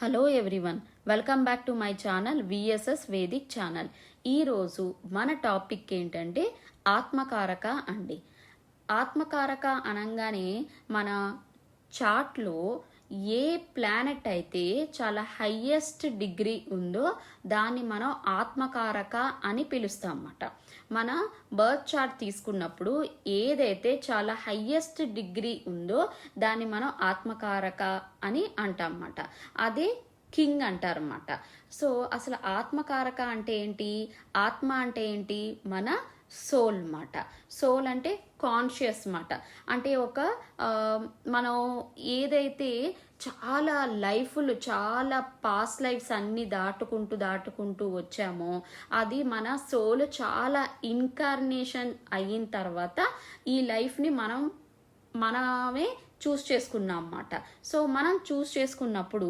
Hello everyone, welcome back to my channel VSS Vedic channel. ఈరోజు మన topic ఏంటంటే ఆత్మకారక అండి. ఆత్మకారక అనగానే మన చార్ట్లో ఏ ప్లానెట్ అయితే చాలా హయ్యెస్ట్ డిగ్రీ ఉందో దాన్ని మనం ఆత్మకారక అని పిలుస్తాం అన్నమాట. మన బర్త్ చార్ట్ తీసుకున్నప్పుడు ఏదైతే చాలా హయ్యెస్ట్ డిగ్రీ ఉందో దాన్ని మనం ఆత్మకారక అని అంటాం అన్నమాట. అదే కింగ్ అంటారన్నమాట. సో అసలు ఆత్మకారక అంటే ఏంటి? ఆత్మ అంటే ఏంటి? మన సోల్ మాట. సోల్ అంటే కాన్షియస్ మాట. అంటే ఒక మనం ఏదైతే చాలా లైఫ్లు, చాలా పాస్ట్ లైఫ్స్ అన్ని దాటుకుంటూ వచ్చామో అది మన సోల్ చాలా ఇన్కార్నేషన్ అయిన తర్వాత ఈ లైఫ్ని మనమే చూస్ చేసుకున్నాం అన్నమాట. సో మనం చూస్ చేసుకున్నప్పుడు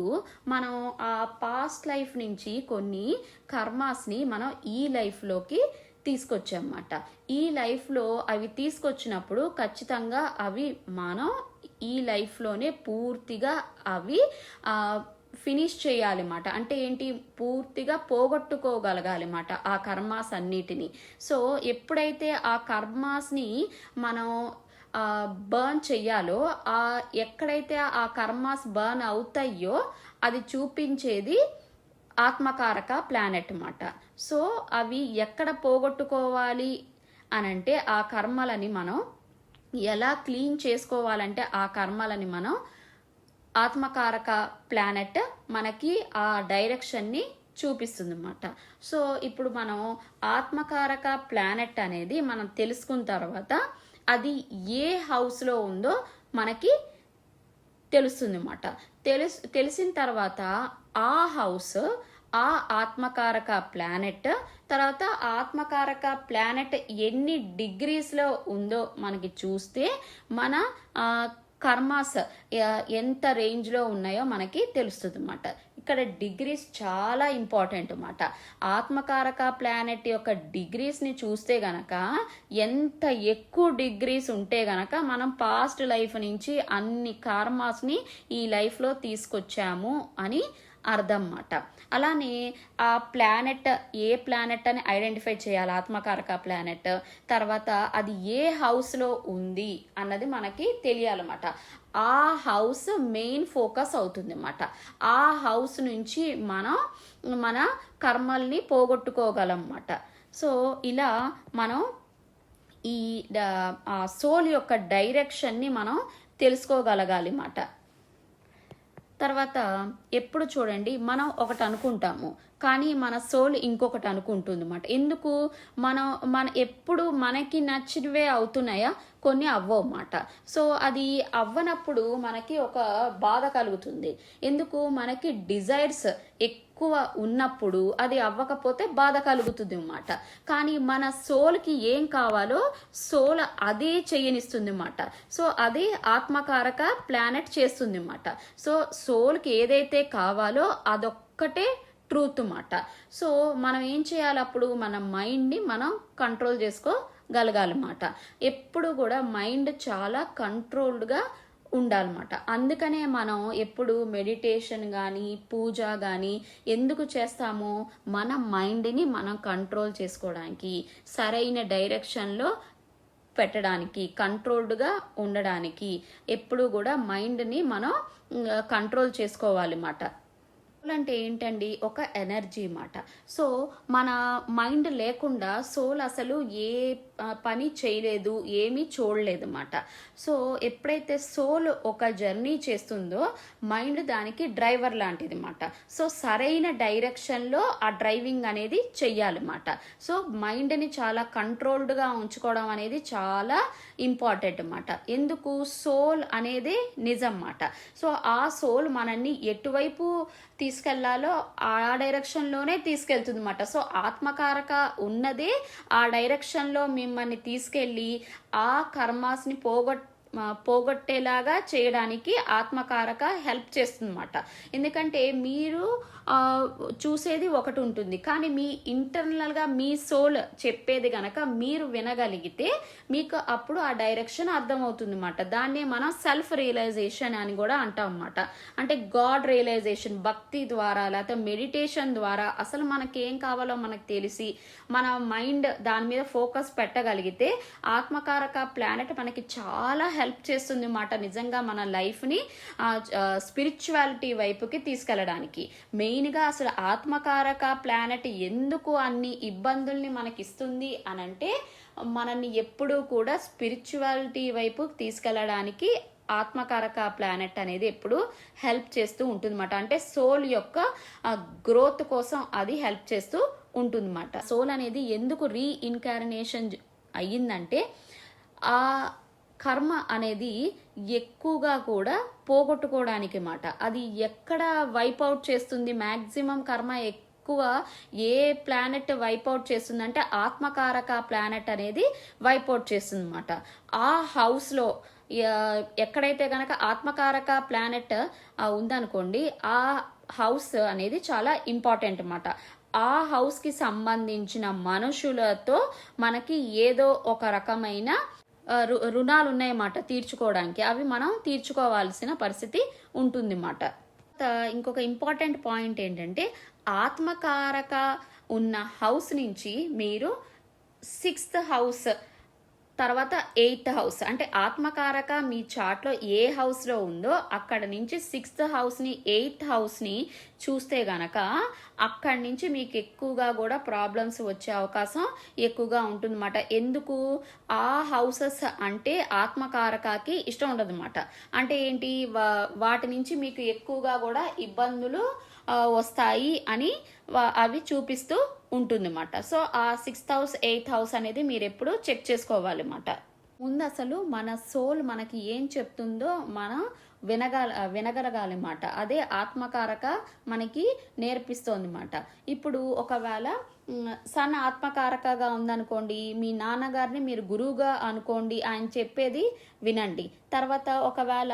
మనం ఆ పాస్ట్ లైఫ్ నుంచి కొన్ని కర్మాస్ని మనం ఈ లైఫ్లోకి తీసుకొచ్చామన్నమాట. ఈ లైఫ్లో అవి తీసుకొచ్చినప్పుడు ఖచ్చితంగా అవి మనం ఈ లైఫ్లోనే పూర్తిగా అవి ఫినిష్ చేయాలన్నమాట. అంటే ఏంటి? పూర్తిగా పోగొట్టుకోగలగాలన్నమాట ఆ కర్మాస్ అన్నిటినీ. సో ఎప్పుడైతే ఆ కర్మాస్ని మనం బర్న్ చెయ్యాలో, ఎక్కడైతే ఆ కర్మాస్ బర్న్ అవుతాయో అది చూపించేది ఆత్మకారక ప్లానెట్ అన్నమాట. సో అవి ఎక్కడ పోగొట్టుకోవాలి అనంటే ఆ కర్మలని మనం ఎలా క్లీన్ చేసుకోవాలంటే ఆ కర్మలని మనం ఆత్మకారక ప్లానెట్ మనకి ఆ డైరెక్షన్ని చూపిస్తుంది అన్నమాట. సో ఇప్పుడు మనం ఆత్మకారక ప్లానెట్ అనేది మనం తెలుసుకున్న తర్వాత అది ఏ హౌస్లో ఉందో మనకి తెలుస్తుంది అన్నమాట. తెలిసిన తర్వాత ఆ హౌస్, ఆ ఆత్మకారక ప్లానెట్, తర్వాత ఆత్మకారక ప్లానెట్ ఎన్ని డిగ్రీస్లో ఉందో మనకి చూస్తే మన కర్మాస్ ఎంత రేంజ్లో ఉన్నాయో మనకి తెలుస్తుంది అన్నమాట. ఇక్కడ డిగ్రీస్ చాలా ఇంపార్టెంట్ అన్నమాట. ఆత్మకారక ప్లానెట్ యొక్క డిగ్రీస్ని చూస్తే గనక ఎంత ఎక్కువ డిగ్రీస్ ఉంటే గనక మనం పాస్ట్ లైఫ్ నుంచి అన్ని కర్మాస్ని ఈ లైఫ్లో తీసుకొచ్చాము అని అర్థం అన్నమాట. అలానే ఆ ప్లానెట్ ఏ ప్లానెట్ అని ఐడెంటిఫై చేయాలి, ఆత్మకారక ప్లానెట్. తర్వాత అది ఏ హౌస్లో ఉంది అన్నది మనకి తెలియాలన్నమాట. ఆ హౌస్ మెయిన్ ఫోకస్ అవుతుంది అన్నమాట. ఆ హౌస్ నుంచి మన కర్మల్ని పోగొట్టుకోగలం అన్నమాట. సో ఇలా మనం ఈ సోల్ యొక్క డైరెక్షన్ని మనం తెలుసుకోగలగాలి అన్నమాట. తర్వాత ఎప్పుడు చూడండి, మనం ఒకటి అనుకుంటాము కానీ మన సోల్ ఇంకొకటి అనుకుంటుంది అన్నమాట. ఎందుకు? మన ఎప్పుడు మనకి నచ్చినవే అవుతున్నాయా, కొన్ని అవ్వవు అన్నమాట. సో అది అవ్వనప్పుడు మనకి ఒక బాధ కలుగుతుంది. ఎందుకు? మనకి డిజైర్స్ ఎక్కువ ఉన్నప్పుడు అది అవ్వకపోతే బాధ కలుగుతుంది అన్నమాట. కానీ మన సోల్కి ఏం కావాలో సోల్ అదే చేయనిస్తుంది అన్నమాట. సో అదే ఆత్మకారక ప్లానెట్ చేస్తుంది అన్నమాట. సో సోల్కి ఏదైతే కావాలో అదొక్కటే ట్రూత్ అన్నమాట. సో మనం ఏం చేయాలి? అప్పుడు మన మైండ్ని మనం కంట్రోల్ చేసుకోగలగాలన్నమాట. ఎప్పుడు కూడా మైండ్ చాలా కంట్రోల్డ్గా ఉండాలన్నమాట. అందుకనే మనం ఎప్పుడు మెడిటేషన్ కానీ పూజ కానీ ఎందుకు చేస్తామో, మన మైండ్ని మనం కంట్రోల్ చేసుకోవడానికి, సరైన డైరెక్షన్లో పెట్టడానికి, కంట్రోల్డ్గా ఉండడానికి ఎప్పుడు కూడా మైండ్ని మనం కంట్రోల్ చేసుకోవాలన్నమాట. సోల్ అంటే ఏంటండి? ఒక ఎనర్జీ మాట. సో మన మైండ్ లేకుండా సోల్ అసలు ఏ పని చేయలేదు, ఏమీ చూడలేదు అన్నమాట. సో ఎప్పుడైతే సోల్ ఒక జర్నీ చేస్తుందో మైండ్ దానికి డ్రైవర్ లాంటిది అన్నమాట. సో సరైన డైరెక్షన్లో ఆ డ్రైవింగ్ అనేది చెయ్యాలన్నమాట. సో మైండ్ని చాలా కంట్రోల్డ్గా ఉంచుకోవడం అనేది చాలా ఇంపార్టెంట్ అన్నమాట. ఎందుకు? సోల్ అనేది నిజం అన్నమాట. సో ఆ సోల్ మనల్ని ఎటువైపు తీసుకెళ్లాలో ఆ డైరెక్షన్లోనే తీసుకెళ్తుంది అన్నమాట. సో ఆత్మకారక ఉన్నదే ఆ డైరెక్షన్లో మిమ్మల్ని తీసుకెళ్ళి ఆ కర్మాస్ని పోగొట్టేలాగా చేయడానికి ఆత్మకారక హెల్ప్ చేస్తుంది అన్నమాట. ఎందుకంటే మీరు చూసేది ఒకటి ఉంటుంది. కానీ మీ ఇంటర్నల్గా మీ సోల్ చెప్పేది గనక మీరు వినగలిగితే మీకు అప్పుడు ఆ డైరెక్షన్ అర్థమవుతుంది అన్నమాట. దాన్నే మనం సెల్ఫ్ రియలైజేషన్ అని కూడా అంటాం అన్నమాట. అంటే గాడ్ రియలైజేషన్ భక్తి ద్వారా లేకపోతే మెడిటేషన్ ద్వారా అసలు మనకేం కావాలో మనకు తెలిసి మన మైండ్ దాని మీద ఫోకస్ పెట్టగలిగితే ఆత్మకారక ప్లానెట్ మనకి చాలా హెల్ప్ చేస్తుంది అన్నమాట. నిజంగా మన లైఫ్ని స్పిరిచువాలిటీ వైపుకి తీసుకెళ్ళడానికి. మెయిన్గా అసలు ఆత్మకారక ప్లానెట్ ఎందుకు అన్ని ఇబ్బందుల్ని మనకిస్తుంది అనంటే మనల్ని ఎప్పుడూ కూడా స్పిరిచువాలిటీ వైపు తీసుకెళ్ళడానికి ఆత్మకారక ప్లానెట్ అనేది ఎప్పుడు హెల్ప్ చేస్తూ ఉంటుందన్నమాట. అంటే సోల్ యొక్క గ్రోత్ కోసం అది హెల్ప్ చేస్తూ ఉంటుందన్నమాట. సోల్ అనేది ఎందుకు రీఇన్కార్నేషన్ అయ్యిందంటే ఆ కర్మ అనేది ఎక్కువగా కూడా పోగొట్టుకోవడానికి మాట. అది ఎక్కడ వైప్ అవుట్ చేస్తుంది, మ్యాక్సిమం కర్మ ఎక్కువ ఏ ప్లానెట్ వైప్ అవుట్ చేస్తుందంటే ఆత్మకారక ప్లానెట్ అనేది వైప్ అవుట్ చేస్తుంది అన్నమాట. ఆ హౌస్లో ఎక్కడైతే గనక ఆత్మకారక ప్లానెట్ ఉందనుకోండి, ఆ హౌస్ అనేది చాలా ఇంపార్టెంట్ అన్నమాట. ఆ హౌస్కి సంబంధించిన మనుషులతో మనకి ఏదో ఒక రకమైన రుణాలు ఉన్నాయన్నమాట తీర్చుకోవడానికి. అవి మనం తీర్చుకోవాల్సిన పరిస్థితి ఉంటుంది అన్నమాట. ఇంకొక ఇంపార్టెంట్ పాయింట్ ఏంటంటే ఆత్మకారక ఉన్న హౌస్ నుంచి మీరు 6th హౌస్ తర్వాత 8th హౌస్ అంటే ఆత్మకారక మీ చార్ట్లో ఏ హౌస్లో ఉందో అక్కడ నుంచి 6th హౌస్ని 8th హౌస్ని చూస్తే గనక అక్కడి నుంచి మీకు ఎక్కువగా కూడా ప్రాబ్లమ్స్ వచ్చే అవకాశం ఎక్కువగా ఉంటుందన్నమాట. ఎందుకు? ఆ హౌసెస్ అంటే ఆత్మకారకకి ఇష్టం ఉండదన్నమాట. అంటే ఏంటి, వాటి నుంచి మీకు ఎక్కువగా కూడా ఇబ్బందులు వస్తాయి అని అవి చూపిస్తూ ఉంటుందన్నమాట. సో ఆ 6th హౌస్ 8th హౌస్ అనేది మీరు ఎప్పుడు చెక్ చేసుకోవాలన్నమాట. ముందు అసలు మన సోల్ మనకి ఏం చెప్తుందో మనం వినగలగాలన్నమాట. అదే ఆత్మకారక మనకి నేర్పిస్తోంది అన్నమాట. ఇప్పుడు ఒకవేళ సన్ ఆత్మకారకగా ఉందనుకోండి, మీ నాన్నగారిని మీరు గురువుగా అనుకోండి, ఆయన చెప్పేది వినండి. తర్వాత ఒకవేళ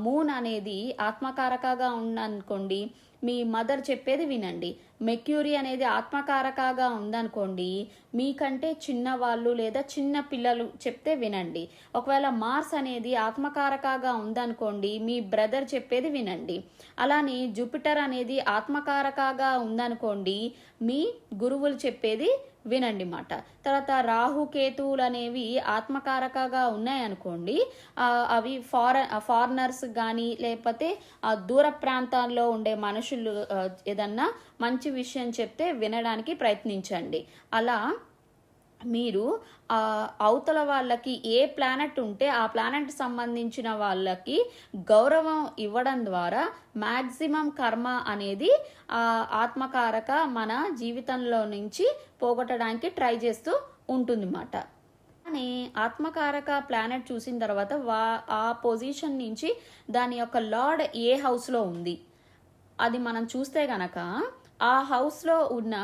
మూన్ అనేది ఆత్మకారకగా ఉందనుకోండి, మీ మదర్ చెప్పేది వినండి. మెక్యూరీ అనేది ఆత్మకారకగా ఉందనుకోండి, మీకంటే చిన్నవాళ్ళు లేదా చిన్న పిల్లలు చెప్తే వినండి. ఒకవేళ మార్స్ అనేది ఆత్మకారకగా ఉందనుకోండి, మీ బ్రదర్ చెప్పేది వినండి. అలానే జూపిటర్ అనేది ఆత్మకారకగా ఉందనుకోండి, మీ గురువులు చెప్పేది వినండి మాట. తర్వాత రాహుకేతువులు అనేవి ఆత్మకారకగా ఉన్నాయనుకోండి, అవి ఫారినర్స్ కానీ లేకపోతే దూర ప్రాంతాల్లో ఉండే మనుషులు ఏదన్నా మంచి విషయం చెప్తే వినడానికి ప్రయత్నించండి. అలా మీరు అవతల వాళ్ళకి ఏ ప్లానెట్ ఉంటే ఆ ప్లానెట్ సంబంధించిన వాళ్ళకి గౌరవం ఇవ్వడం ద్వారా మ్యాక్సిమం కర్మ అనేది ఆత్మకారక మన జీవితంలో నుంచి పోగొట్టడానికి ట్రై చేస్తూ ఉంటుందన్నమాట. కానీ ఆత్మకారక ప్లానెట్ చూసిన తర్వాత ఆ పొజిషన్ నుంచి దాని యొక్క లార్డ్ ఏ హౌస్లో ఉంది అది మనం చూస్తే గనక ఆ హౌస్లో ఉన్న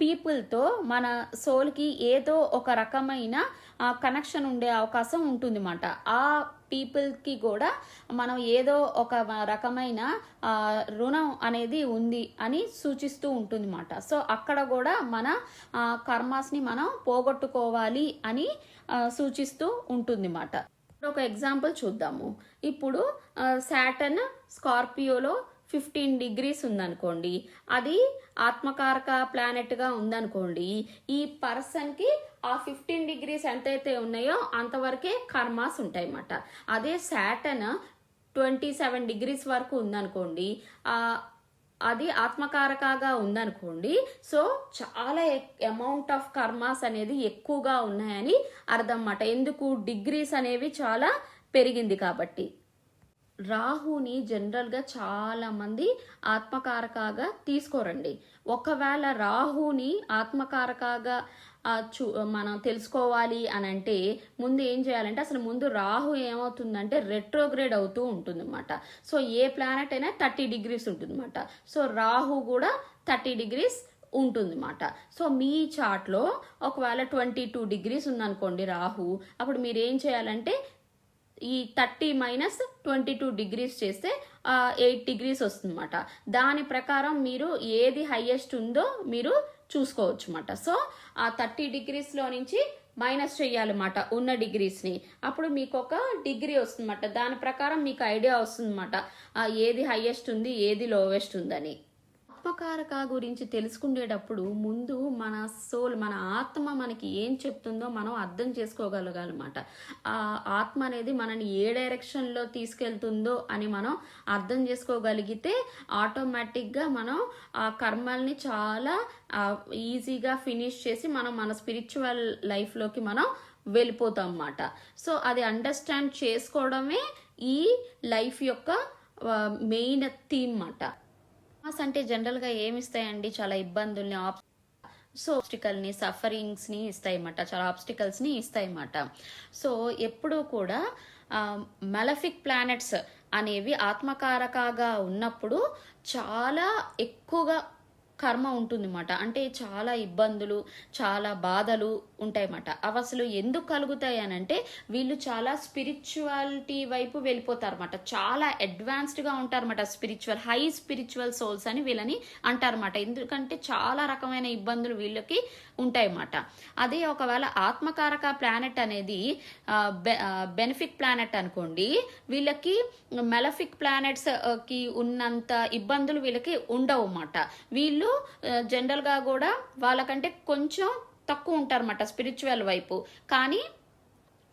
పీపుల్తో మన సోల్కి ఏదో ఒక రకమైన కనెక్షన్ ఉండే అవకాశం ఉంటుంది అన్నమాట. ఆ పీపుల్కి కూడా మనం ఏదో ఒక రకమైన రుణం అనేది ఉంది అని సూచిస్తూ ఉంటుంది అన్నమాట. సో అక్కడ కూడా మన కర్మాస్ని మనం పోగొట్టుకోవాలి అని సూచిస్తూ ఉంటుంది అన్నమాట. ఒక ఎగ్జాంపుల్ చూద్దాము. ఇప్పుడు సాటర్న్ స్కార్పియోలో 15 degrees ఉందనుకోండి, అది ఆత్మకారక ప్లానెట్గా ఉందనుకోండి, ఈ పర్సన్కి ఆ 15 degrees ఎంతైతే ఉన్నాయో అంతవరకే కర్మాస్ ఉంటాయి అన్నమాట. అదే సాటర్న్ 27 degrees వరకు ఉందనుకోండి, అది ఆత్మకారకగా ఉందనుకోండి, సో చాలా అమౌంట్ ఆఫ్ కర్మాస్ అనేది ఎక్కువగా ఉన్నాయని అర్థం అన్నమాట. ఎందుకు? డిగ్రీస్ అనేవి చాలా పెరిగింది కాబట్టి. రాహుని జనరల్గా చాలామంది ఆత్మకారకగా తీసుకోరండి. ఒకవేళ రాహుని ఆత్మకారకగా మనం తెలుసుకోవాలి అని అంటే ముందు ఏం చేయాలంటే, అసలు ముందు రాహు ఏమవుతుందంటే రెట్రోగ్రేడ్ అవుతూ ఉంటుంది అన్నమాట. సో ఏ ప్లానెట్ అయినా 30 degrees ఉంటుంది అన్నమాట. సో రాహు కూడా 30 degrees ఉంటుంది అన్నమాట. సో మీ చార్ట్లో ఒకవేళ 22 degrees ఉందనుకోండి రాహు, అప్పుడు మీరు ఏం చేయాలంటే ఈ 30 మైనస్ 22 డిగ్రీస్ చేస్తే 8 డిగ్రీస్ వస్తుందన్నమాట. దాని ప్రకారం మీరు ఏది హైయెస్ట్ ఉందో మీరు చూసుకోవచ్చు అన్నమాట. సో ఆ 30 డిగ్రీస్లో నుంచి మైనస్ చేయాలన్నమాట ఉన్న డిగ్రీస్ని. అప్పుడు మీకు ఒక డిగ్రీ వస్తుందన్నమాట. దాని ప్రకారం మీకు ఐడియా వస్తుందన్నమాట ఏది హైయెస్ట్ ఉంది, ఏది లోవెస్ట్ ఉందని. ఆత్మకారక గురించి తెలుసుకునేటప్పుడు ముందు మన సోల్, మన ఆత్మ మనకి ఏం చెప్తుందో మనం అర్థం చేసుకోగలగాలన్నమాట. ఆ ఆత్మ అనేది మనని ఏ డైరెక్షన్లో తీసుకెళ్తుందో అని మనం అర్థం చేసుకోగలిగితే ఆటోమేటిక్గా మనం ఆ కర్మల్ని చాలా ఈజీగా ఫినిష్ చేసి మనం మన స్పిరిచువల్ లైఫ్లోకి మనం వెళ్ళిపోతాం అన్నమాట. సో అది అండర్స్టాండ్ చేసుకోవడమే ఈ లైఫ్ యొక్క మెయిన్ థీమ్ అన్నమాట. అంటే జనరల్గా ఏమి ఇస్తాయండి, చాలా ఇబ్బందుల్ని, ఆబ్స్టికల్ని, సఫరింగ్స్ని ఇస్తాయన్నమాట. చాలా ఆబ్స్టికల్స్ని ఇస్తాయన్నమాట. సో ఎప్పుడూ కూడా మెలఫిక్ ప్లానెట్స్ అనేవి ఆత్మకారకగా ఉన్నప్పుడు చాలా ఎక్కువగా కర్మ ఉంటుందన్నమాట. అంటే చాలా ఇబ్బందులు, చాలా బాధలు ఉంటాయన్నమాట. అవి అసలు ఎందుకు కలుగుతాయి అని అంటే వీళ్ళు చాలా స్పిరిచువాలిటీ వైపు వెళ్ళిపోతారన్నమాట. చాలా అడ్వాన్స్డ్గా ఉంటారన్నమాట. హై స్పిరిచువల్ సోల్స్ అని వీళ్ళని అంటారన్నమాట. ఎందుకంటే చాలా రకమైన ఇబ్బందులు వీళ్ళకి ఉంటాయన్నమాట. అదే ఒకవేళ ఆత్మకారక ప్లానెట్ అనేది బెనిఫిక్ ప్లానెట్ అనుకోండి, వీళ్ళకి మెలఫిక్ ప్లానెట్స్ కి ఉన్నంత ఇబ్బందులు వీళ్ళకి ఉండవు అన్నమాట. వీళ్ళు జనరల్గా కూడా వాళ్ళకంటే కొంచెం తక్కువ ఉంటారన్నమాట స్పిరిచువల్ వైపు. కానీ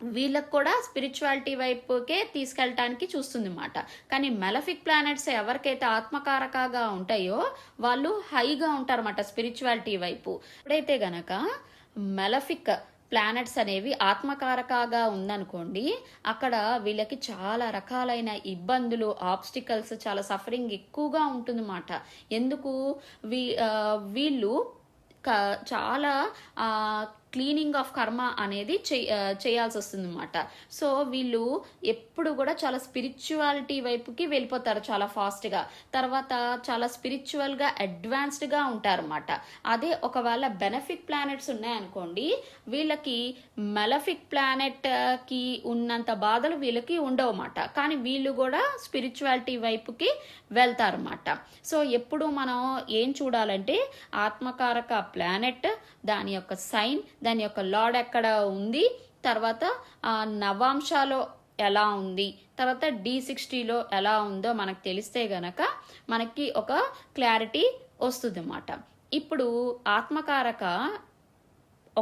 వీళ్ళకు కూడా స్పిరిచువాలిటీ వైపుకే తీసుకెళ్ళటానికి చూస్తుంది అన్నమాట. కానీ మెలఫిక్ ప్లానెట్స్ ఎవరికైతే ఆత్మకారకగా ఉంటాయో వాళ్ళు హైగా ఉంటారన్నమాట స్పిరిచువాలిటీ వైపు. ఎప్పుడైతే గనక మెలఫిక్ ప్లానెట్స్ అనేవి ఆత్మకారకగా ఉందనుకోండి, అక్కడ వీళ్ళకి చాలా రకాలైన ఇబ్బందులు, ఆబ్స్టికల్స్, చాలా సఫరింగ్ ఎక్కువగా ఉంటుందన్నమాట. ఎందుకు వీళ్ళు చాలా క్లీనింగ్ ఆఫ్ కర్మ అనేది చేయాల్సి వస్తుంది అన్నమాట. సో వీళ్ళు ఎప్పుడు కూడా చాలా స్పిరిచువాలిటీ వైపుకి వెళ్ళిపోతారు చాలా ఫాస్ట్గా. తర్వాత చాలా స్పిరిచువల్గా అడ్వాన్స్డ్గా ఉంటారన్నమాట. అదే ఒకవేళ బెనిఫిక్ ప్లానెట్స్ ఉన్నాయనుకోండి, వీళ్ళకి మెలఫిక్ ప్లానెట్కి ఉన్నంత బాధలు వీళ్ళకి ఉండవు అన్నమాట. కానీ వీళ్ళు కూడా స్పిరిచువాలిటీ వైపుకి వెళ్తారన్నమాట. సో ఎప్పుడు మనం ఏం చూడాలంటే ఆత్మకారక ప్లానెట్, దాని యొక్క సైన్, దాని యొక్క లార్డ్ ఎక్కడ ఉంది, తర్వాత నవాంశాలో ఎలా ఉంది, తర్వాత D60లో ఎలా ఉందో మనకు తెలిస్తే గనక మనకి ఒక క్లారిటీ వస్తుంది అన్నమాట. ఇప్పుడు ఆత్మకారక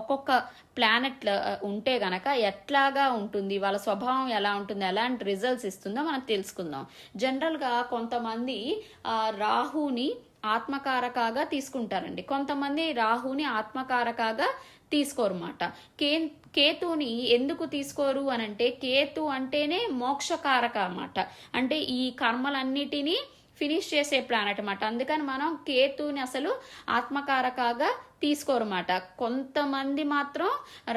ఒక్కొక్క ప్లానెట్ ఉంటే గనక ఎట్లాగా ఉంటుంది, వాళ్ళ స్వభావం ఎలా ఉంటుంది, ఎలాంటి రిజల్ట్స్ ఇస్తుందో మనం తెలుసుకుందాం. జనరల్గా కొంతమంది రాహుని ఆత్మకారకగా తీసుకుంటారండి, కొంతమంది రాహుని ఆత్మకారకగా తీసుకోరన్నమాట. కేతుని ఎందుకు తీసుకోరు అని అంటే కేతు అంటేనే మోక్షకారక అన్నమాట. అంటే ఈ కర్మలన్నిటినీ ఫినిష్ చేసే ప్లానెట్ అన్నమాట. అందుకని మనం కేతుని అసలు ఆత్మకారకగా తీసుకోరన్నమాట. కొంతమంది మాత్రం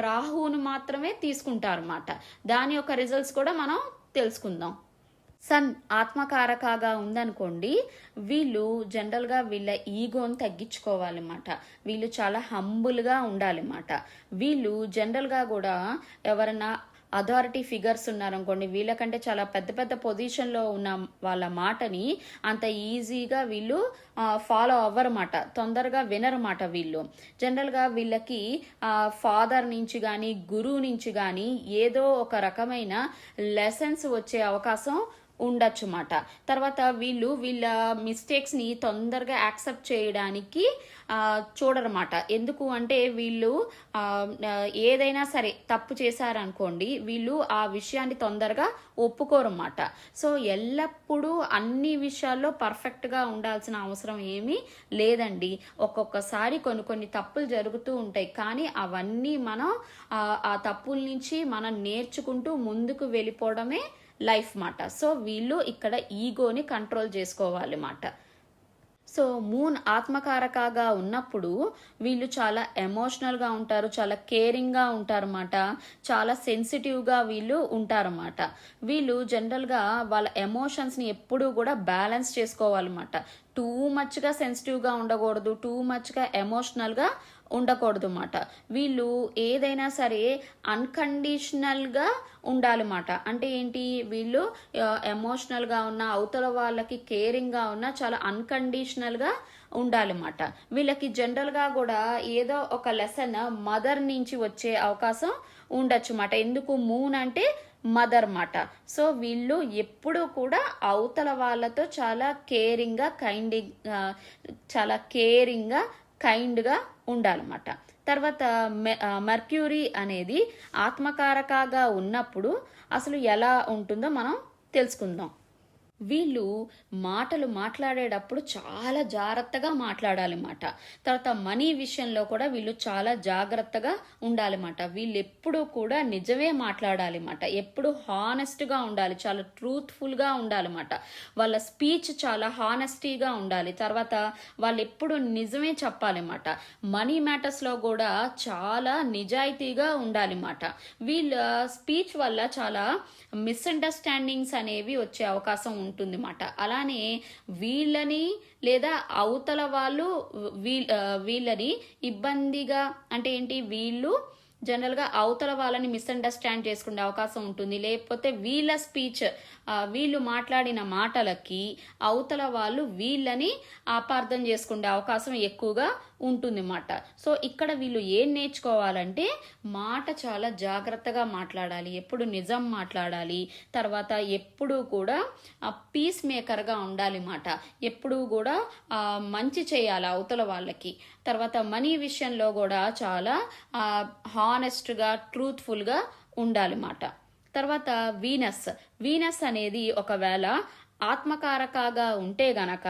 రాహువును మాత్రమే తీసుకుంటారన్నమాట. దాని యొక్క రిజల్ట్స్ కూడా మనం తెలుసుకుందాం. సన్ ఆత్మకారకగా ఉందనుకోండి, వీళ్ళు జనరల్గా వీళ్ళ ఈగోని తగ్గించుకోవాలన్నమాట. వీళ్ళు చాలా హంబుల్గా ఉండాలన్నమాట. వీళ్ళు జనరల్గా కూడా ఎవరైనా అథారిటీ ఫిగర్స్ ఉన్నారనుకోండి, వీళ్ళకంటే చాలా పెద్ద పెద్ద పొజిషన్లో ఉన్న వాళ్ళ మాటని అంత ఈజీగా వీళ్ళు ఫాలో అవ్వరన్నమాట, తొందరగా వినరన్నమాట. వీళ్ళు జనరల్గా వీళ్ళకి ఫాదర్ నుంచి కానీ గురువు నుంచి కానీ ఏదో ఒక రకమైన లెసన్స్ వచ్చే అవకాశం ఉండొచ్చు అన్నమాట. తర్వాత వీళ్ళ మిస్టేక్స్ని తొందరగా యాక్సెప్ట్ చేయడానికి చూడరన్నమాట. ఎందుకు అంటే వీళ్ళు ఏదైనా సరే తప్పు చేశారనుకోండి, వీళ్ళు ఆ విషయాన్ని తొందరగా ఒప్పుకోరన్నమాట. సో ఎల్లప్పుడూ అన్ని విషయాల్లో పర్ఫెక్ట్గా ఉండాల్సిన అవసరం ఏమీ లేదండి. ఒక్కొక్కసారి కొన్ని తప్పులు జరుగుతూ ఉంటాయి, కానీ అవన్నీ మనం ఆ తప్పుల నుంచి మనం నేర్చుకుంటూ ముందుకు వెళ్ళిపోవడమే లైఫ్ మాట. సో వీళ్ళు ఇక్కడ ఈగోని కంట్రోల్ చేసుకోవాలి మాట. సో మూన్ ఆత్మకారకగా ఉన్నప్పుడు వీళ్ళు చాలా ఎమోషనల్గా ఉంటారు, చాలా కేరింగ్గా ఉంటారన్నమాట, చాలా సెన్సిటివ్గా వీళ్ళు ఉంటారన్నమాట. వీళ్ళు జనరల్గా వాళ్ళ ఎమోషన్స్ని ఎప్పుడూ కూడా బ్యాలెన్స్ చేసుకోవాలన్నమాట. టూ మచ్గా సెన్సిటివ్గా ఉండకూడదు, టూ మచ్గా ఎమోషనల్గా ఉండకూడదు మాట. వీళ్ళు ఏదైనా సరే అన్కండిషనల్గా ఉండాలన్నమాట. అంటే ఏంటి, వీళ్ళు ఎమోషనల్గా ఉన్న, అవతల వాళ్ళకి కేరింగ్గా ఉన్న, చాలా అన్కండిషనల్గా ఉండాలన్నమాట. వీళ్ళకి జనరల్గా కూడా ఏదో ఒక లెసన్ మదర్ నుంచి వచ్చే అవకాశం ఉండొచ్చు మాట. ఎందుకు, మూన్ అంటే మదర్ మాట. సో వీళ్ళు ఎప్పుడూ కూడా అవతల వాళ్ళతో చాలా కైండ్గా ఉండాలన్నమాట. తర్వాత మెర్క్యూరీ అనేది ఆత్మకారకగా ఉన్నప్పుడు అసలు ఎలా ఉంటుందో మనం తెలుసుకుందాం. వీళ్ళు మాటలు మాట్లాడేటప్పుడు చాలా జాగ్రత్తగా మాట్లాడాలన్నమాట. తర్వాత మనీ విషయంలో కూడా వీళ్ళు చాలా జాగ్రత్తగా ఉండాలన్నమాట. వీళ్ళు ఎప్పుడూ కూడా నిజమే మాట్లాడాలన్నమాట. ఎప్పుడు హానెస్ట్గా ఉండాలి, చాలా ట్రూత్ఫుల్గా ఉండాలన్నమాట. వాళ్ళ స్పీచ్ చాలా హానెస్టీగా ఉండాలి. తర్వాత వాళ్ళు ఎప్పుడు నిజమే చెప్పాలన్నమాట. మనీ మ్యాటర్స్లో కూడా చాలా నిజాయితీగా ఉండాలన్నమాట. వీళ్ళ స్పీచ్ వల్ల చాలా మిస్అండర్స్టాండింగ్స్ అనేవి వచ్చే అవకాశం ఉంటుంది మాట. అలానే వీళ్ళని లేదా అవతల వాళ్ళు వీళ్ళని ఇబ్బందిగా, అంటే ఏంటి, వీళ్ళు జనరల్గా అవతల వాళ్ళని మిస్అండర్స్టాండ్ చేసుకునే అవకాశం ఉంటుంది. లేకపోతే వీళ్ళ స్పీచ్, వీళ్ళు మాట్లాడిన మాటలకి అవతల వాళ్ళు వీళ్ళని అపార్థం చేసుకునే అవకాశం ఎక్కువగా ఉంటుంది మాట. సో ఇక్కడ వీళ్ళు ఏం నేర్చుకోవాలంటే మాట చాలా జాగ్రత్తగా మాట్లాడాలి, ఎప్పుడు నిజం మాట్లాడాలి. తర్వాత ఎప్పుడూ కూడా పీస్ మేకర్గా ఉండాలి మాట. ఎప్పుడూ కూడా మంచి చేయాలి అవతల వాళ్ళకి. తర్వాత మనీ విషయంలో కూడా చాలా హానెస్ట్గా, ట్రూత్ఫుల్గా ఉండాలి మాట. తర్వాత వీనస్ అనేది ఒకవేళ ఆత్మకారకగా ఉంటే గనక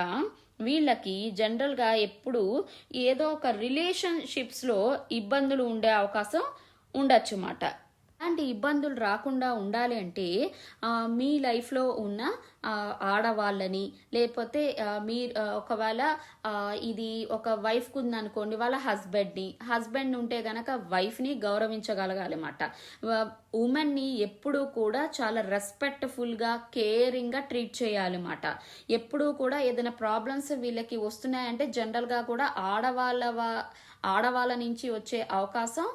వీళ్ళకి జనరల్గా ఎప్పుడు ఏదో ఒక రిలేషన్షిప్స్లో ఇబ్బందులు ఉండే అవకాశం ఉండొచ్చు మాట. అలాంటి ఇబ్బందులు రాకుండా ఉండాలి అంటే మీ లైఫ్లో ఉన్న ఆడవాళ్ళని, లేకపోతే మీరు ఒకవేళ ఇది ఒక వైఫ్కి ఉందనుకోండి, వాళ్ళ హస్బెండ్ ఉంటే గనక వైఫ్ని గౌరవించగలగాలన్నమాట. ఉమెన్ని ఎప్పుడూ కూడా చాలా రెస్పెక్ట్ఫుల్గా, కేరింగ్గా ట్రీట్ చేయాలన్నమాట. ఎప్పుడూ కూడా ఏదైనా ప్రాబ్లమ్స్ వీళ్ళకి వస్తున్నాయంటే జనరల్గా కూడా ఆడవాళ్ళ నుంచి వచ్చే అవకాశం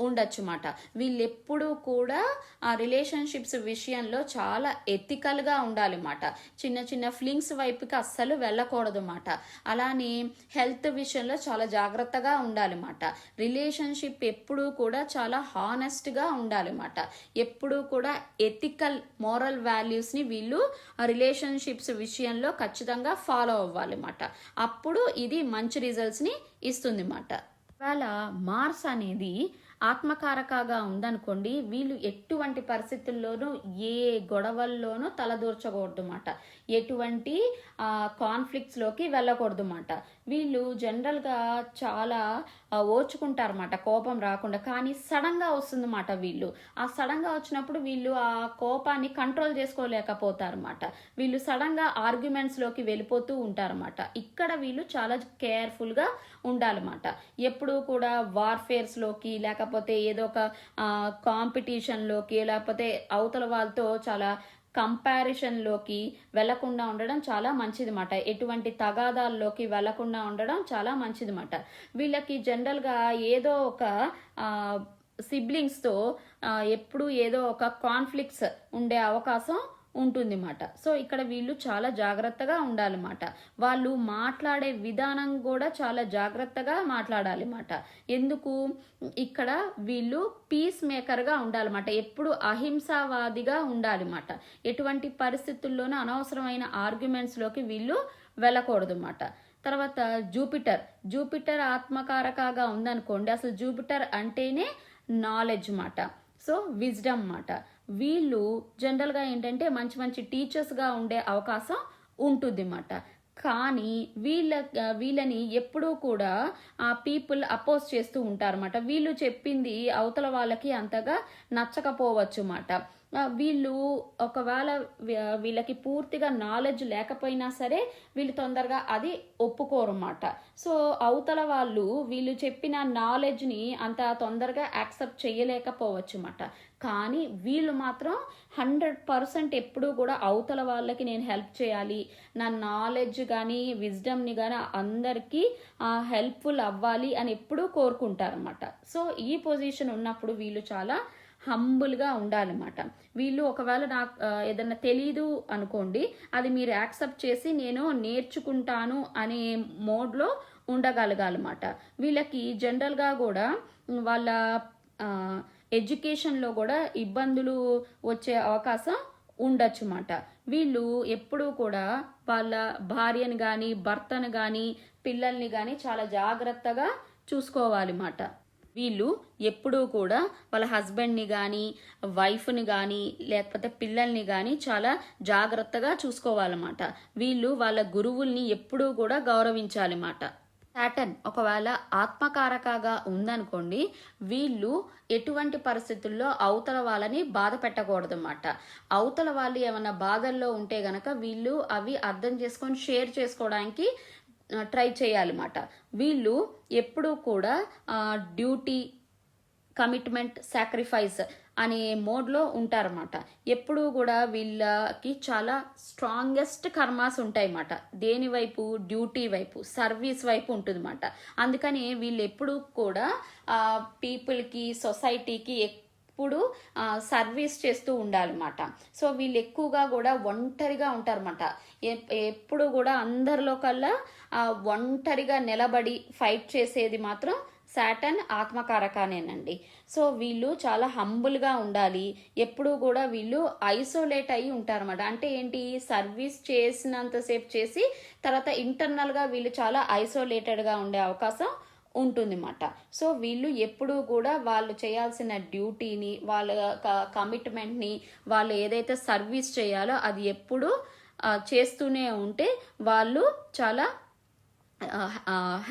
ఉండొచ్చు మాట. వీళ్ళెప్పుడూ కూడా ఆ రిలేషన్షిప్స్ విషయంలో చాలా ఎథికల్గా ఉండాలి మాట. చిన్న చిన్న ఫ్లింగ్స్ వైపుకి అస్సలు వెళ్ళకూడదు మాట. అలానే హెల్త్ విషయంలో చాలా జాగ్రత్తగా ఉండాలి మాట. రిలేషన్షిప్ ఎప్పుడూ కూడా చాలా హానెస్ట్గా ఉండాలి మాట. ఎప్పుడూ కూడా ఎథికల్, మోరల్ వాల్యూస్ని వీళ్ళు రిలేషన్షిప్స్ విషయంలో ఖచ్చితంగా ఫాలో అవ్వాలి మాట. అప్పుడు ఇది మంచి రిజల్ట్స్ని ఇస్తుంది మాట. ఇవాళ మార్స్ అనేది ఆత్మకారకగా ఉందనుకోండి, వీళ్ళు ఎటువంటి పరిస్థితుల్లోనూ ఏ గొడవల్లోనూ తలదూర్చకూడదు మాట. ఎటువంటి కాన్ఫ్లిక్ట్స్లోకి వెళ్ళకూడదు మాట. వీళ్ళు జనరల్గా చాలా ఓర్చుకుంటారన్నమాట, కోపం రాకుండా. కానీ సడన్గా వస్తుంది మాట. వీళ్ళు ఆ సడన్గా వచ్చినప్పుడు వీళ్ళు ఆ కోపాన్ని కంట్రోల్ చేసుకోలేకపోతారన్నమాట. వీళ్ళు సడన్గా ఆర్గ్యుమెంట్స్లోకి వెళ్ళిపోతూ ఉంటారన్నమాట. ఇక్కడ వీళ్ళు చాలా కేర్ఫుల్గా ఉండాలన్నమాట. ఎప్పుడూ కూడా వార్ఫేర్స్లోకి, లేకపోతే ఏదో ఒక కాంపిటీషన్లోకి, లేకపోతే అవతల వాళ్ళతో చాలా కంపారిజన్లోకి వెళ్లకుండా ఉండడం చాలా మంచిది మాట. ఎటువంటి తగాదాల్లోకి వెళ్లకుండా ఉండడం చాలా మంచిది మాట. వీళ్ళకి జనరల్గా ఏదో ఒక సిబ్లింగ్స్తో ఎప్పుడు ఏదో ఒక కాన్ఫ్లిక్ట్స్ ఉండే అవకాశం ఉంటుంది మాట. సో ఇక్కడ వీళ్ళు చాలా జాగ్రత్తగా ఉండాలన్నమాట. వాళ్ళు మాట్లాడే విధానం కూడా చాలా జాగ్రత్తగా మాట్లాడాలి మాట. ఎందుకు, ఇక్కడ వీళ్ళు పీస్ మేకర్గా ఉండాలన్నమాట. ఎప్పుడు అహింసావాదిగా ఉండాలన్నమాట. ఎటువంటి పరిస్థితుల్లోనూ అనవసరమైన ఆర్గ్యుమెంట్స్లోకి వీళ్ళు వెళ్ళకూడదు అన్నమాట. తర్వాత జూపిటర్ ఆత్మకారకగా ఉందనుకోండి, అసలు జూపిటర్ అంటేనే నాలెడ్జ్ మాట. సో విజ్డమ్ మాట. వీళ్ళు జనరల్గా ఏంటంటే మంచి మంచి టీచర్స్గా ఉండే అవకాశం ఉంటుంది అన్నమాట. కానీ వీళ్ళని ఎప్పుడూ కూడా పీపుల్ అపోజ్ చేస్తూ ఉంటారన్నమాట. వీళ్ళు చెప్పింది అవతల వాళ్ళకి అంతగా నచ్చకపోవచ్చు అన్నమాట. వీళ్ళు ఒకవేళ వీళ్ళకి పూర్తిగా నాలెడ్జ్ లేకపోయినా సరే వీళ్ళు తొందరగా అది ఒప్పుకోరు అన్నమాట. సో అవతల వాళ్ళు వీళ్ళు చెప్పిన నాలెడ్జ్ని అంత తొందరగా యాక్సెప్ట్ చేయలేకపోవచ్చు అన్నమాట. కానీ వీళ్ళు మాత్రం 100% ఎప్పుడూ కూడా అవతల వాళ్ళకి నేను హెల్ప్ చేయాలి, నా నాలెడ్జ్ కానీ విజ్డమ్ని కానీ అందరికీ హెల్ప్ఫుల్ అవ్వాలి అని ఎప్పుడూ కోరుకుంటారన్నమాట. సో ఈ పొజిషన్ ఉన్నప్పుడు వీళ్ళు చాలా హంబుల్గా ఉండాలన్నమాట. వీళ్ళు ఒకవేళ నాకు ఏదన్నా తెలీదు అనుకోండి, అది మీరు యాక్సెప్ట్ చేసి నేను నేర్చుకుంటాను అనే మోడ్లో ఉండగలగాలన్నమాట. వీళ్ళకి జనరల్గా కూడా వాళ్ళ ఎడ్యుకేషన్లో కూడా ఇబ్బందులు వచ్చే అవకాశం ఉండొచ్చు అన్నమాట. వీళ్ళు ఎప్పుడూ కూడా వాళ్ళ భార్యను కానీ భర్తను కానీ పిల్లల్ని కానీ చాలా జాగ్రత్తగా చూసుకోవాలి అన్నమాట. వీళ్ళు ఎప్పుడూ కూడా వాళ్ళ హస్బెండ్ని కానీ వైఫ్ని కానీ లేకపోతే పిల్లల్ని కానీ చాలా జాగ్రత్తగా చూసుకోవాలన్నమాట. వీళ్ళు వాళ్ళ గురువుల్ని ఎప్పుడూ కూడా గౌరవించాలన్నమాట. సాటర్న్ ఒకవేళ ఆత్మకారకగా ఉందనుకోండి, వీళ్ళు ఎటువంటి పరిస్థితుల్లో అవతల వాళ్ళని బాధ పెట్టకూడదు అన్నమాట. అవతల వాళ్ళు ఏమైనా బాధల్లో ఉంటే గనక వీళ్ళు అవి అర్థం చేసుకొని షేర్ చేసుకోవడానికి ట్రై చేయాలన్నమాట. వీళ్ళు ఎప్పుడూ కూడా డ్యూటీ, కమిట్మెంట్, సాక్రిఫైస్ అనే మోడ్లో ఉంటారన్నమాట. ఎప్పుడూ కూడా వీళ్ళకి చాలా స్ట్రాంగెస్ట్ కర్మాస్ ఉంటాయన్నమాట. దేని వైపు? డ్యూటీ వైపు, సర్వీస్ వైపు ఉంటుందన్నమాట. అందుకని వీళ్ళు ఎప్పుడూ కూడా పీపుల్కి, సొసైటీకి ఎప్పుడు సర్వీస్ చేస్తూ ఉండాలన్నమాట. సో వీళ్ళు ఎక్కువగా కూడా ఒంటరిగా ఉంటారన్నమాట. ఎప్పుడు కూడా అందరిలో కల్లా ఒంటరిగా నిలబడి ఫైట్ చేసేది మాత్రం సాటర్న్ ఆత్మకారకానేనండి. సో వీళ్ళు చాలా హంబుల్గా ఉండాలి. ఎప్పుడూ కూడా వీళ్ళు ఐసోలేట్ అయ్యి ఉంటారన్నమాట. అంటే ఏంటి? సర్వీస్ చేసినంతసేపు చేసి తర్వాత ఇంటర్నల్గా వీళ్ళు చాలా ఐసోలేటెడ్గా ఉండే అవకాశం ఉంటుందన్నమాట. సో వీళ్ళు ఎప్పుడూ కూడా వాళ్ళు చేయాల్సిన డ్యూటీని, వాళ్ళ కమిట్మెంట్ని, వాళ్ళు ఏదైతే సర్వీస్ చేయాలో అది ఎప్పుడూ చేస్తూనే ఉంటే వాళ్ళు చాలా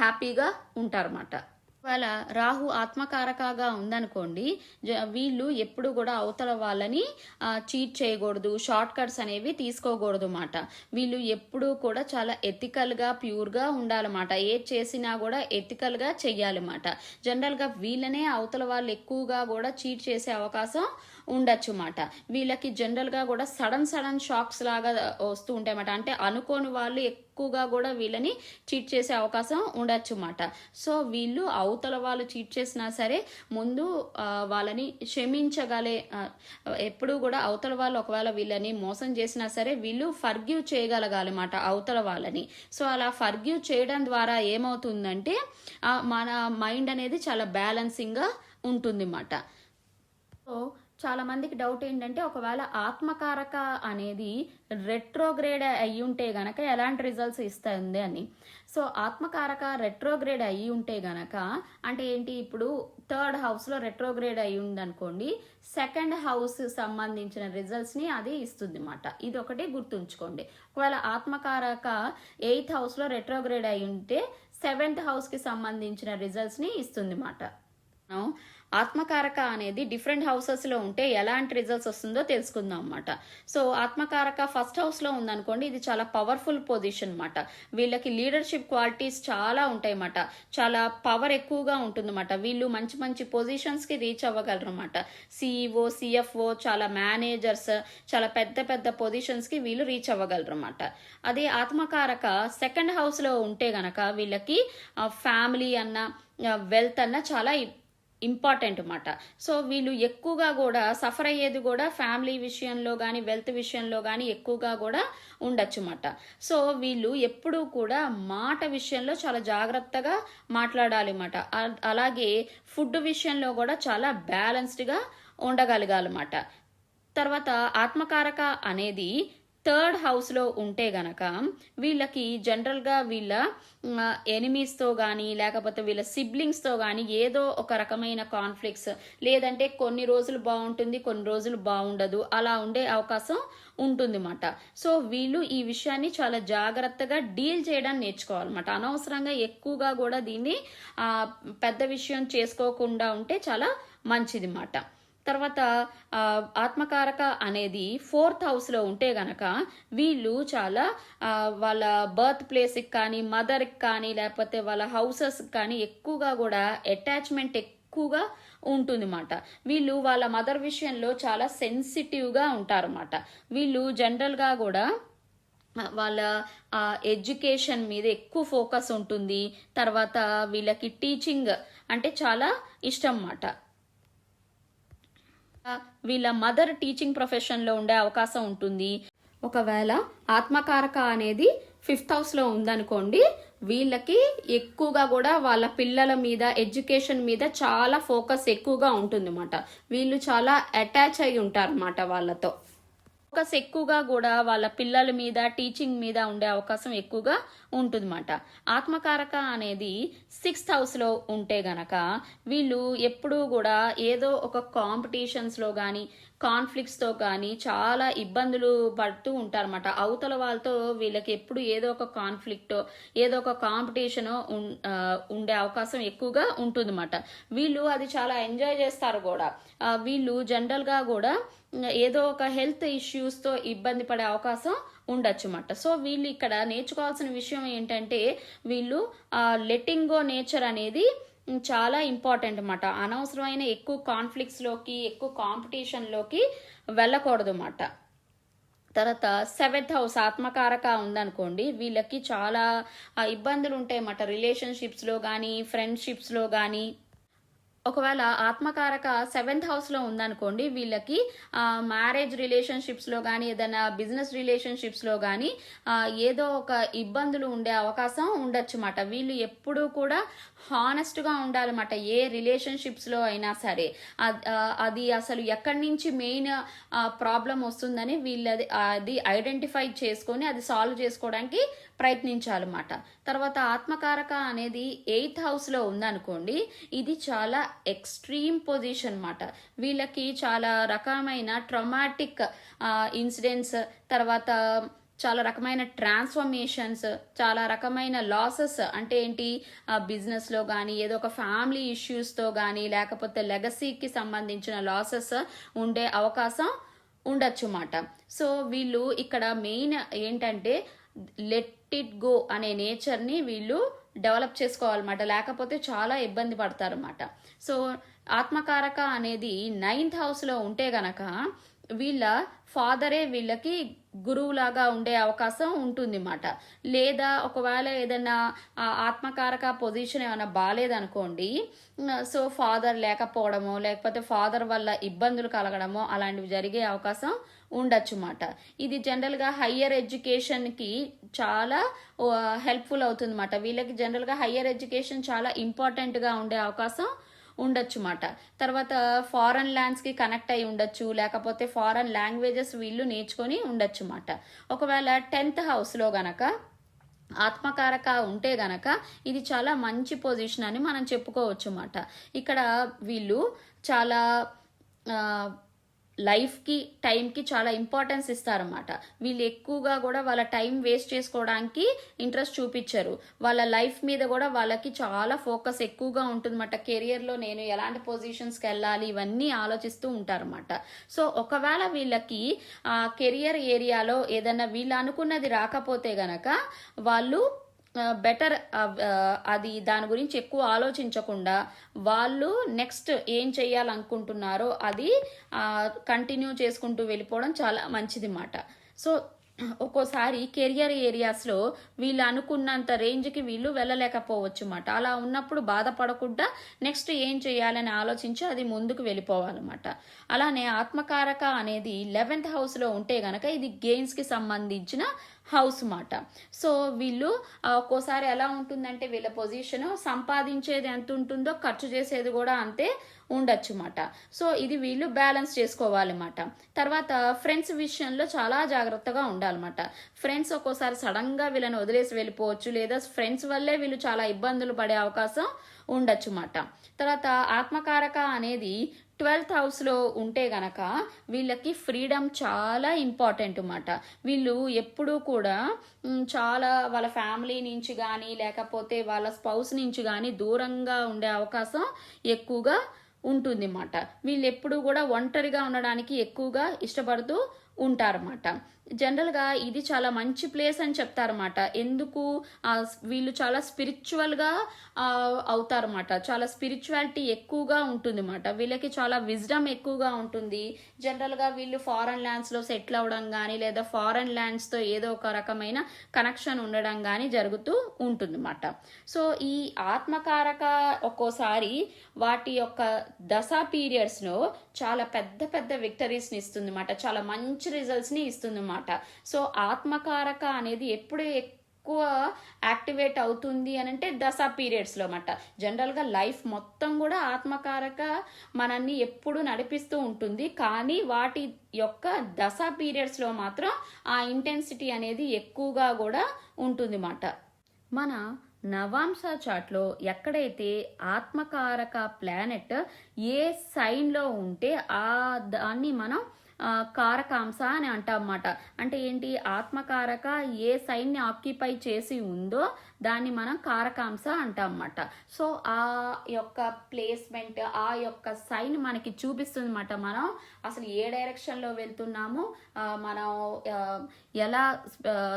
హ్యాపీగా ఉంటారన్నమాట. వాళ్ళ రాహు ఆత్మకారకగా ఉందనుకోండి, వీళ్ళు ఎప్పుడు కూడా అవతల వాళ్ళని చీట్ చేయకూడదు, షార్ట్ కట్స్ అనేవి తీసుకోకూడదు అన్నమాట. వీళ్ళు ఎప్పుడూ కూడా చాలా ఎథికల్గా, ప్యూర్గా ఉండాలన్నమాట. ఏది చేసినా కూడా ఎథికల్గా చెయ్యాలన్నమాట. జనరల్గా వీళ్ళనే అవతల వాళ్ళు ఎక్కువగా కూడా చీట్ చేసే అవకాశం ఉండొచ్చు అన్నమాట. వీళ్ళకి జనరల్గా కూడా సడన్ షాక్స్ లాగా వస్తూ ఉంటాయి అన్నమాట. అంటే అనుకోని వాళ్ళు ఎక్కువగా కూడా వీళ్ళని చీట్ చేసే అవకాశం ఉండొచ్చు అన్నమాట. సో వీళ్ళు అవతల వాళ్ళు చీట్ చేసినా సరే ముందు వాళ్ళని క్షమించగలే, ఎప్పుడు కూడా అవతల వాళ్ళు ఒకవేళ వీళ్ళని మోసం చేసినా సరే వీళ్ళు ఫర్గివ్ చేయగలగాలన్నమాట అవతల వాళ్ళని. సో అలా ఫర్గివ్ చేయడం ద్వారా ఏమవుతుందంటే మన మైండ్ అనేది చాలా బ్యాలెన్సింగ్గా ఉంటుంది అన్నమాట. సో చాలా మందికి డౌట్ ఏంటంటే, ఒకవేళ ఆత్మకారక అనేది రెట్రోగ్రేడ్ అయ్యి ఉంటే గనక ఎలాంటి రిజల్ట్స్ ఇస్తుంది అని. సో ఆత్మకారక రెట్రోగ్రేడ్ అయ్యి ఉంటే గనక అంటే ఏంటి? ఇప్పుడు 3rd హౌస్లో రెట్రోగ్రేడ్ అయ్యి ఉందనుకోండి, 2nd హౌస్ సంబంధించిన రిజల్ట్స్ని అది ఇస్తుంది అన్నమాట. ఇది ఒకటి గుర్తుంచుకోండి. ఒకవేళ ఆత్మకారక 8th హౌస్లో రెట్రోగ్రేడ్ అయ్యి ఉంటే 7th హౌస్కి సంబంధించిన రిజల్ట్స్ని ఇస్తుంది అన్నమాట. ఆత్మకారక అనేది డిఫరెంట్ హౌసెస్లో ఉంటే ఎలాంటి రిజల్ట్స్ వస్తుందో తెలుసుకుందాం అన్నమాట. సో ఆత్మకారక 1st హౌస్లో ఉందనుకోండి, ఇది చాలా పవర్ఫుల్ పొజిషన్ అన్నమాట. వీళ్ళకి లీడర్షిప్ క్వాలిటీస్ చాలా ఉంటాయి అన్నమాట. చాలా పవర్ ఎక్కువగా ఉంటుందన్నమాట. వీళ్ళు మంచి పొజిషన్స్కి రీచ్ అవ్వగలరు అన్నమాట. CEO, CFO, చాలా మేనేజర్స్, చాలా పెద్ద పొజిషన్స్కి వీళ్ళు రీచ్ అవ్వగలరు అన్నమాట. అదే ఆత్మకారక 2nd హౌస్లో ఉంటే గనక వీళ్ళకి ఫ్యామిలీ అన్న, వెల్త్ అన్న చాలా ఇంపార్టెంట్ అన్నమాట. సో వీళ్ళు ఎక్కువగా కూడా సఫర్ అయ్యేది కూడా ఫ్యామిలీ విషయంలో కానీ వెల్త్ విషయంలో కానీ ఎక్కువగా కూడా ఉండొచ్చు అన్నమాట. సో వీళ్ళు ఎప్పుడూ కూడా మాట విషయంలో చాలా జాగ్రత్తగా మాట్లాడాలి అన్నమాట. అలాగే ఫుడ్ విషయంలో కూడా చాలా బ్యాలెన్స్డ్గా ఉండగలగాలన్నమాట. తర్వాత ఆత్మకారక అనేది 3rd హౌస్లో ఉంటే గనక వీళ్ళకి జనరల్గా వీళ్ళ ఎనిమీస్తో కానీ లేకపోతే వీళ్ళ సిబ్లింగ్స్తో కానీ ఏదో ఒక రకమైన కాన్ఫ్లిక్ట్స్, లేదంటే కొన్ని రోజులు బాగుంటుంది, కొన్ని రోజులు బాగుండదు, అలా ఉండే అవకాశం ఉంటుందన్నమాట. సో వీళ్ళు ఈ విషయాన్ని చాలా జాగ్రత్తగా డీల్ చేయడం నేర్చుకోవాలన్నమాట. అనవసరంగా ఎక్కువగా కూడా దీన్ని పెద్ద విషయం చేసుకోకుండా ఉంటే చాలా మంచిది అన్నమాట. తర్వాత ఆత్మకారక అనేది 4th హౌస్లో ఉంటే గనక వీళ్ళు చాలా వాళ్ళ బర్త్ ప్లేస్కి కానీ మదర్కి కానీ లేకపోతే వాళ్ళ హౌసెస్కి కానీ ఎక్కువగా కూడా అటాచ్మెంట్ ఎక్కువగా ఉంటుందన్నమాట. వీళ్ళు వాళ్ళ మదర్ విషయంలో చాలా సెన్సిటివ్గా ఉంటారన్నమాట. వీళ్ళు జనరల్గా కూడా వాళ్ళ ఎడ్యుకేషన్ మీద ఎక్కువ ఫోకస్ ఉంటుంది. తర్వాత వీళ్ళకి టీచింగ్ అంటే చాలా ఇష్టం అన్నమాట. వీళ్ళ మదర్ టీచింగ్ ప్రొఫెషన్లో ఉండే అవకాశం ఉంటుంది. ఒకవేళ ఆత్మకారక అనేది 5th హౌస్లో ఉందనుకోండి, వీళ్ళకి ఎక్కువగా కూడా వాళ్ళ పిల్లల మీద ఎడ్యుకేషన్ మీద చాలా ఫోకస్ ఎక్కువగా ఉంటుందన్నమాట. వీళ్ళు చాలా అటాచ్ అయి ఉంటారన్నమాట వాళ్ళతో. ఫోకస్ ఎక్కువగా కూడా వాళ్ళ పిల్లల మీద టీచింగ్ మీద ఉండే అవకాశం ఎక్కువగా ఉంటుందన్నమాట. ఆత్మకారక అనేది 6th హౌస్లో ఉంటే గనక వీళ్ళు ఎప్పుడూ కూడా ఏదో ఒక కాంపిటీషన్స్లో కానీ కాన్ఫ్లిక్ట్స్తో కానీ చాలా ఇబ్బందులు పడుతూ ఉంటారన్నమాట. అవతల వాళ్ళతో వీళ్ళకి ఎప్పుడు ఏదో ఒక కాన్ఫ్లిక్ట్ ఏదో ఒక కాంపిటీషన్ ఉండే అవకాశం ఎక్కువగా ఉంటుందన్నమాట. వీళ్ళు అది చాలా ఎంజాయ్ చేస్తారు కూడా. వీళ్ళు జనరల్గా కూడా ఏదో ఒక హెల్త్ ఇష్యూస్తో ఇబ్బంది పడే అవకాశం ఉండొచ్చు అన్నమాట. సో వీళ్ళు ఇక్కడ నేర్చుకోవాల్సిన విషయం ఏంటంటే వీళ్ళు లెట్టింగ్ గో నేచర్ అనేది చాలా ఇంపార్టెంట్ అన్నమాట. అనవసరమైన ఎక్కువ కాన్ఫ్లిక్ట్స్లోకి ఎక్కువ కాంపిటీషన్లోకి వెళ్ళకూడదు అన్నమాట. తర్వాత 7th హౌస్ ఆత్మకారక ఉందనుకోండి, వీళ్ళకి చాలా ఇబ్బందులు ఉంటాయి అన్నమాట. రిలేషన్షిప్స్లో కానీ ఫ్రెండ్షిప్స్లో కానీ. ఒకవేళ ఆత్మకారక 7th హౌస్లో ఉందనుకోండి, వీళ్ళకి మ్యారేజ్ రిలేషన్షిప్స్లో కానీ ఏదైనా బిజినెస్ రిలేషన్షిప్స్లో కానీ ఏదో ఒక ఇబ్బందులు ఉండే అవకాశం ఉండొచ్చు అన్నమాట. వీళ్ళు ఎప్పుడూ కూడా హానెస్ట్గా ఉండాలన్నమాట. ఏ రిలేషన్షిప్స్లో అయినా సరే అది అసలు ఎక్కడి నుంచి మెయిన్ ప్రాబ్లం వస్తుందని వీళ్ళది అది ఐడెంటిఫై చేసుకొని అది సాల్వ్ చేసుకోవడానికి ప్రయత్నించాలన్నమాట. తర్వాత ఆత్మకారక అనేది 8th హౌస్లో ఉందనుకోండి, ఇది చాలా ఎక్స్ట్రీమ్ పొజిషన్ అన్నమాట. వీళ్ళకి చాలా రకమైన ట్రామాటిక్ ఇన్సిడెంట్స్, తర్వాత చాలా రకమైన ట్రాన్స్ఫర్మేషన్స్, చాలా రకమైన లాసెస్ అంటే ఏంటి బిజినెస్లో కానీ ఏదో ఒక ఫ్యామిలీ ఇష్యూస్తో కానీ లేకపోతే లెగసీకి సంబంధించిన లాసెస్ ఉండే అవకాశం ఉండొచ్చు అన్నమాట. సో వీళ్ళు ఇక్కడ మెయిన్ ఏంటంటే లెట్ ఇట్ గో అనే నేచర్ని వీళ్ళు డెవలప్ చేసుకోవాలన్నమాట. లేకపోతే చాలా ఇబ్బంది పడతారన్నమాట. సో ఆత్మకారక అనేది 9th హౌస్లో ఉంటే గనక వీళ్ళ ఫాదరే వీళ్ళకి గురువులాగా ఉండే అవకాశం ఉంటుంది అన్నమాట. లేదా ఒకవేళ ఏదైనా ఆత్మకారక పొజిషన్ ఏమైనా బాగాలేదనుకోండి, సో ఫాదర్ లేకపోవడమో లేకపోతే ఫాదర్ వల్ల ఇబ్బందులు కలగడమో అలాంటివి జరిగే అవకాశం ఉండొచ్చు అన్నమాట. ఇది జనరల్గా హయ్యర్ ఎడ్యుకేషన్కి చాలా హెల్ప్ఫుల్ అవుతుంది అన్నమాట. వీళ్ళకి జనరల్గా హయ్యర్ ఎడ్యుకేషన్ చాలా ఇంపార్టెంట్గా ఉండే అవకాశం ఉండొచ్చు అన్నమాట. తర్వాత ఫారెన్ ల్యాండ్స్కి కనెక్ట్ అయి ఉండొచ్చు, లేకపోతే ఫారెన్ లాంగ్వేజెస్ వీళ్ళు నేర్చుకొని ఉండొచ్చు అన్నమాట. ఒకవేళ 10th హౌస్లో గనక ఆత్మకారక ఉంటే గనక ఇది చాలా మంచి పొజిషన్ అని మనం చెప్పుకోవచ్చు అన్నమాట. ఇక్కడ వీళ్ళు చాలా లైఫ్కి టైంకి చాలా ఇంపార్టెన్స్ ఇస్తారన్నమాట. వీళ్ళు ఎక్కువగా కూడా వాళ్ళ టైం వేస్ట్ చేసుకోవడానికి ఇంట్రెస్ట్ చూపించరు. వాళ్ళ లైఫ్ మీద కూడా వాళ్ళకి చాలా ఫోకస్ ఎక్కువగా ఉంటుందన్నమాట. కెరియర్లో నేను ఎలాంటి పొజిషన్స్కి వెళ్ళాలి ఇవన్నీ ఆలోచిస్తూ ఉంటారన్నమాట. సో ఒకవేళ వీళ్ళకి కెరియర్ ఏరియాలో ఏదైనా వీళ్ళు అనుకున్నది రాకపోతే గనక వాళ్ళు బెటర్ అది దాని గురించి ఎక్కువ ఆలోచించకుండా వాళ్ళు నెక్స్ట్ ఏం చేయాలనుకుంటున్నారో అది కంటిన్యూ చేసుకుంటూ వెళ్ళిపోవడం చాలా మంచిది అన్నమాట. సో ఒక్కోసారి కెరియర్ ఏరియాస్లో వీళ్ళు అనుకున్నంత రేంజ్కి వీళ్ళు వెళ్ళలేకపోవచ్చు అన్నమాట. అలా ఉన్నప్పుడు బాధపడకుండా నెక్స్ట్ ఏం చేయాలని ఆలోచించి అది ముందుకు వెళ్ళిపోవాలన్నమాట. అలానే ఆత్మకారక అనేది 11th హౌస్లో ఉంటే గనక ఇది గెయిన్స్కి సంబంధించిన హౌస్ మాట. సో వీళ్ళు ఒక్కోసారి ఎలా ఉంటుందంటే వీళ్ళ పొజిషన్ సంపాదించేది ఎంత ఉంటుందో ఖర్చు చేసేది కూడా అంతే ఉండొచ్చు మాట. సో ఇది వీళ్ళు బ్యాలెన్స్ చేసుకోవాలన్నమాట. తర్వాత ఫ్రెండ్స్ విషయంలో చాలా జాగ్రత్తగా ఉండాలన్నమాట. ఫ్రెండ్స్ ఒక్కోసారి సడన్గా వీళ్ళని వదిలేసి వెళ్ళిపోవచ్చు, లేదా ఫ్రెండ్స్ వల్లే వీళ్ళు చాలా ఇబ్బందులు పడే అవకాశం ఉండొచ్చు మాట. తర్వాత ఆత్మకారక అనేది 12th హౌస్లో ఉంటే గనక వీళ్ళకి ఫ్రీడమ్ చాలా ఇంపార్టెంట్ అన్నమాట. వీళ్ళు ఎప్పుడూ కూడా చాలా వాళ్ళ ఫ్యామిలీ నుంచి కానీ లేకపోతే వాళ్ళ స్పౌస్ నుంచి కానీ దూరంగా ఉండే అవకాశం ఎక్కువగా ఉంటుంది అన్నమాట. వీళ్ళు ఎప్పుడు కూడా ఒంటరిగా ఉండడానికి ఎక్కువగా ఇష్టపడుతూ ఉంటారన్నమాట. జనరల్గా ఇది చాలా మంచి ప్లేస్ అని చెప్తారన్నమాట. ఎందుకు వీళ్ళు చాలా స్పిరిచువల్గా అవుతారన్నమాట. చాలా స్పిరిచువాలిటీ ఎక్కువగా ఉంటుంది అన్నమాట. వీళ్ళకి చాలా విజ్డమ్ ఎక్కువగా ఉంటుంది. జనరల్గా వీళ్ళు ఫారెన్ ల్యాండ్స్లో సెటిల్ అవ్వడం కానీ లేదా ఫారెన్ ల్యాండ్స్తో ఏదో ఒక రకమైన కనెక్షన్ ఉండడం కానీ జరుగుతూ ఉంటుంది అన్నమాట. సో ఈ ఆత్మకారక ఒక్కోసారి వాటి యొక్క దశ పీరియడ్స్లో చాలా పెద్ద పెద్ద విక్టరీస్ని ఇస్తుంది అన్నమాట. చాలా మంచి రిజల్ట్స్ని ఇస్తుంది అన్నమాట. సో ఆత్మకారక అనేది ఎప్పుడు ఎక్కువ యాక్టివేట్ అవుతుంది అని అంటే దశ పీరియడ్స్లో అన్నమాట. జనరల్గా లైఫ్ మొత్తం కూడా ఆత్మకారక మనల్ని ఎప్పుడు నడిపిస్తూ ఉంటుంది. కానీ వాటి యొక్క దశ పీరియడ్స్లో మాత్రం ఆ ఇంటెన్సిటీ అనేది ఎక్కువగా కూడా ఉంటుంది అన్నమాట. మన నవాంశ చార్ట్లో ఎక్కడైతే ఆత్మకారక ప్లానెట్ ఏ సైన్లో ఉంటే దాన్ని మనం కారకాంశ అని అంటాం అన్నమాట. అంటే ఏంటి, ఆత్మకారక ఏ సైన్ని ఆక్యుపై చేసి ఉందో దాన్ని మనం కారకాంశ అంటాం అన్నమాట. సో ఆ యొక్క ప్లేస్మెంట్, ఆ యొక్క సైన్ మనకి చూపిస్తుంది అన్నమాట. మనం అసలు ఏ డైరెక్షన్లో వెళ్తున్నాము, మనం ఎలా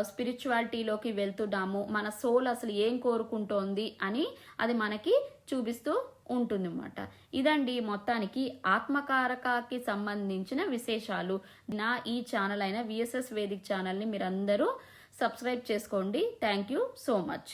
స్పిరిచువాలిటీలోకి వెళ్తున్నాము, మన సోల్ అసలు ఏం కోరుకుంటోంది అని అది మనకి చూపిస్తూ ఉంటుంది అన్నమాట. ఇదండి మొత్తానికి ఆత్మకారకాకి సంబంధించిన విశేషాలు. నా ఈ ఛానల్ అయిన విఎస్ఎస్ వేదిక్ ఛానల్ని మీరందరూ సబ్స్క్రైబ్ చేసుకోండి. Thank you so much.